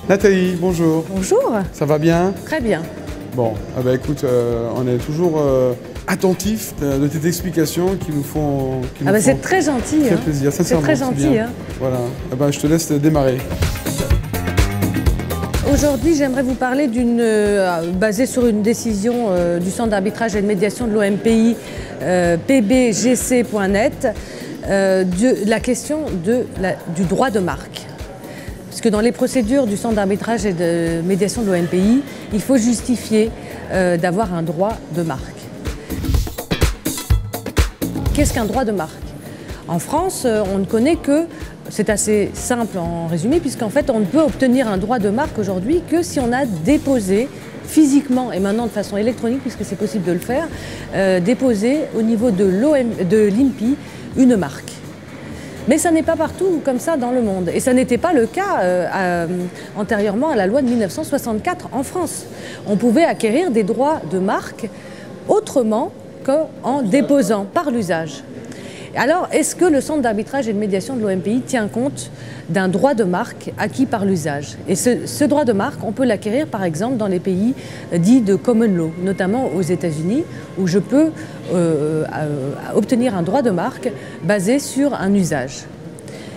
Nathalie, bonjour. Bonjour. Ça va bien? Très bien. Bon, écoute, on est toujours attentifs de tes explications qui nous font, c'est très gentil. Très plaisir, C'est très gentil. Voilà, je te laisse démarrer. Aujourd'hui, j'aimerais vous parler basée sur une décision du Centre d'arbitrage et de médiation de l'OMPI, pbgc.net, de la question du droit de marque. Parce que dans les procédures du Centre d'arbitrage et de médiation de l'OMPI, il faut justifier d'avoir un droit de marque. Qu'est-ce qu'un droit de marque? En France, on ne connaît que, c'est assez simple en résumé, puisqu'en fait on ne peut obtenir un droit de marque aujourd'hui que si on a déposé physiquement, et maintenant de façon électronique, puisque c'est possible de le faire, déposé au niveau de l'INPI une marque. Mais ça n'est pas partout comme ça dans le monde. Et ça n'était pas le cas antérieurement à la loi de 1964 en France. On pouvait acquérir des droits de marque autrement qu'en déposant par l'usage. Alors, est-ce que le Centre d'arbitrage et de médiation de l'OMPI tient compte d'un droit de marque acquis par l'usage? Et ce droit de marque, on peut l'acquérir par exemple dans les pays dits de common law, notamment aux États-Unis, où je peux obtenir un droit de marque basé sur un usage.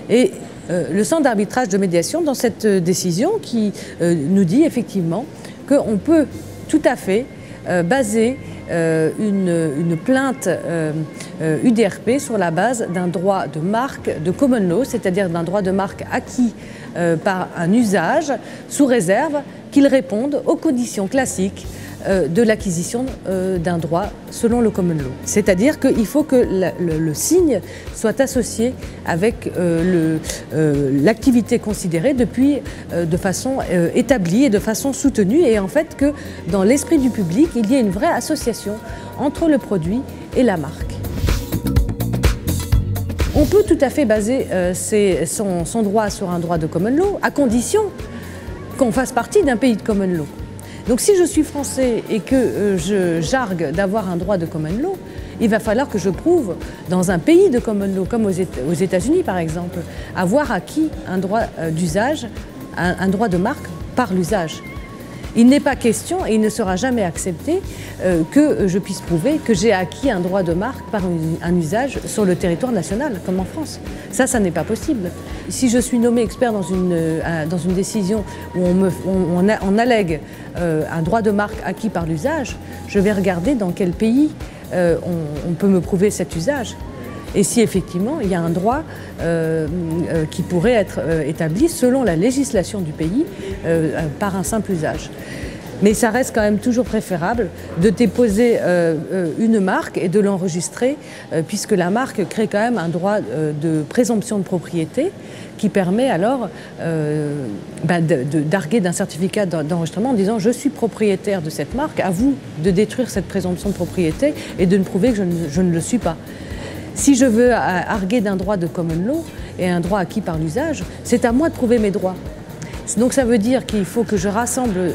Et le Centre d'arbitrage de médiation, dans cette décision, qui nous dit effectivement qu'on peut tout à fait baser une plainte UDRP sur la base d'un droit de marque de common law, c'est-à-dire d'un droit de marque acquis par un usage, sous réserve qu'il réponde aux conditions classiques de l'acquisition d'un droit selon le common law. C'est-à-dire qu'il faut que le signe soit associé avec l'activité considérée depuis de façon établie et de façon soutenue, et en fait que dans l'esprit du public, il y ait une vraie association entre le produit et la marque. On peut tout à fait baser son droit sur un droit de common law, à condition qu'on fasse partie d'un pays de common law. Donc si je suis français et que je jargue d'avoir un droit de common law, il va falloir que je prouve dans un pays de common law, comme aux États-Unis par exemple, avoir acquis un droit d'usage, un droit de marque par l'usage. Il n'est pas question, et il ne sera jamais accepté, que je puisse prouver que j'ai acquis un droit de marque par un usage sur le territoire national, comme en France. Ça n'est pas possible. Si je suis nommé expert dans une décision où on allègue un droit de marque acquis par l'usage, je vais regarder dans quel pays on peut me prouver cet usage. Et si effectivement il y a un droit qui pourrait être établi selon la législation du pays par un simple usage. Mais ça reste quand même toujours préférable de déposer une marque et de l'enregistrer, puisque la marque crée quand même un droit de présomption de propriété qui permet alors d'arguer d'un certificat d'enregistrement en disant « je suis propriétaire de cette marque, à vous de détruire cette présomption de propriété et de me prouver que je ne le suis pas ». Si je veux arguer d'un droit de common law et un droit acquis par l'usage, c'est à moi de prouver mes droits. Donc ça veut dire qu'il faut que je rassemble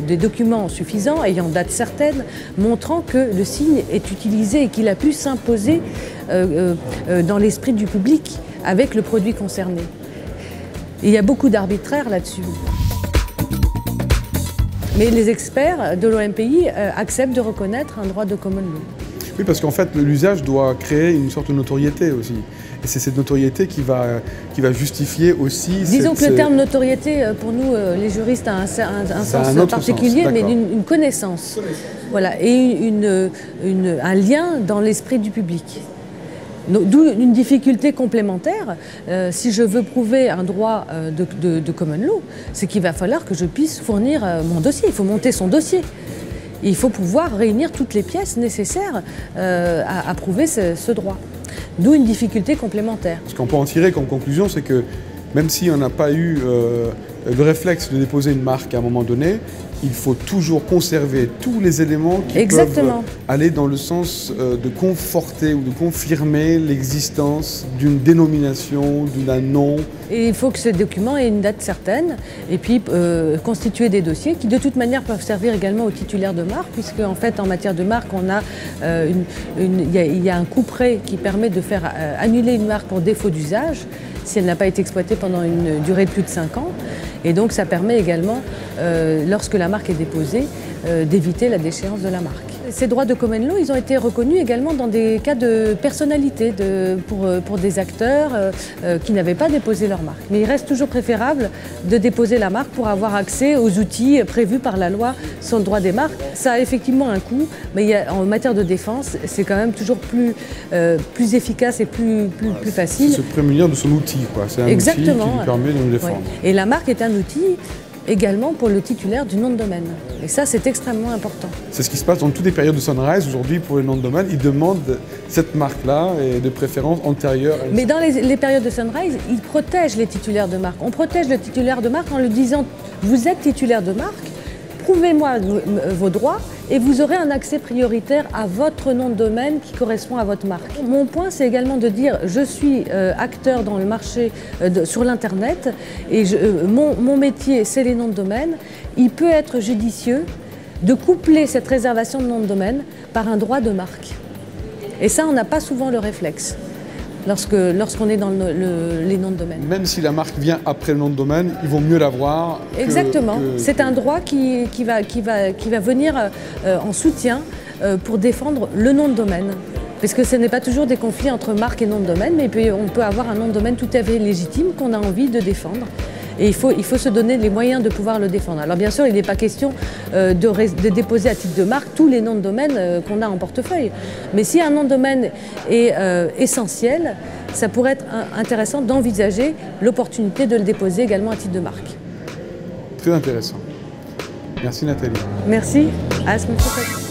des documents suffisants, ayant date certaine, montrant que le signe est utilisé et qu'il a pu s'imposer dans l'esprit du public avec le produit concerné. Et il y a beaucoup d'arbitraire là-dessus. Mais les experts de l'OMPI acceptent de reconnaître un droit de common law. Oui, parce qu'en fait, l'usage doit créer une sorte de notoriété aussi. Et c'est cette notoriété qui va justifier aussi... Disons que le terme notoriété, pour nous, les juristes, a un sens particulier, mais une connaissance. Voilà, et un lien dans l'esprit du public. D'où une difficulté complémentaire. Si je veux prouver un droit de common law, c'est qu'il va falloir que je puisse fournir mon dossier. Il faut monter son dossier. Il faut pouvoir réunir toutes les pièces nécessaires à prouver ce droit. D'où une difficulté complémentaire. Ce qu'on peut en tirer comme conclusion, c'est que même si on n'a pas eu le réflexe de déposer une marque à un moment donné, il faut toujours conserver tous les éléments qui peuvent aller dans le sens de conforter ou de confirmer l'existence d'une dénomination, d'un nom. Et il faut que ce document ait une date certaine et puis constituer des dossiers qui de toute manière peuvent servir également aux titulaires de marque, puisque en fait en matière de marque on a il y a un couperet qui permet de faire annuler une marque pour défaut d'usage si elle n'a pas été exploitée pendant une durée de plus de 5 ans. Et donc ça permet également, lorsque la marque est déposée, d'éviter la déchéance de la marque. Ces droits de common law, ils ont été reconnus également dans des cas de personnalité, pour des acteurs qui n'avaient pas déposé leur marque. Mais il reste toujours préférable de déposer la marque pour avoir accès aux outils prévus par la loi sur le droit des marques. Ça a effectivement un coût, mais en matière de défense, c'est quand même toujours plus efficace et plus facile. Se prémunir de son outil, quoi. C'est un outil qui lui permet de nous défendre. Oui. Et la marque est un outil également pour le titulaire du nom de domaine. Et ça, c'est extrêmement important. C'est ce qui se passe dans toutes les périodes de Sunrise. Aujourd'hui, pour les noms de domaine, ils demandent cette marque-là et de préférence antérieure. Mais dans les périodes de Sunrise, ils protègent les titulaires de marque. On protège le titulaire de marque en lui disant « Vous êtes titulaire de marque, prouvez-moi vos droits et vous aurez un accès prioritaire à votre nom de domaine qui correspond à votre marque. » Mon point, c'est également de dire je suis acteur dans le marché sur l'Internet et mon métier, c'est les noms de domaine. Il peut être judicieux de coupler cette réservation de nom de domaine par un droit de marque. Et ça, on n'a pas souvent le réflexe lorsqu'on est dans les noms de domaine. Même si la marque vient après le nom de domaine, ils vont mieux l'avoir. Exactement. C'est un droit qui va venir en soutien pour défendre le nom de domaine. Parce que ce n'est pas toujours des conflits entre marque et nom de domaine, mais on peut avoir un nom de domaine tout à fait légitime qu'on a envie de défendre. Et il faut se donner les moyens de pouvoir le défendre. Alors bien sûr, il n'est pas question de déposer à titre de marque tous les noms de domaine qu'on a en portefeuille. Mais si un nom de domaine est essentiel, ça pourrait être intéressant d'envisager l'opportunité de le déposer également à titre de marque. Très intéressant. Merci Nathalie. Merci. À la semaine prochaine.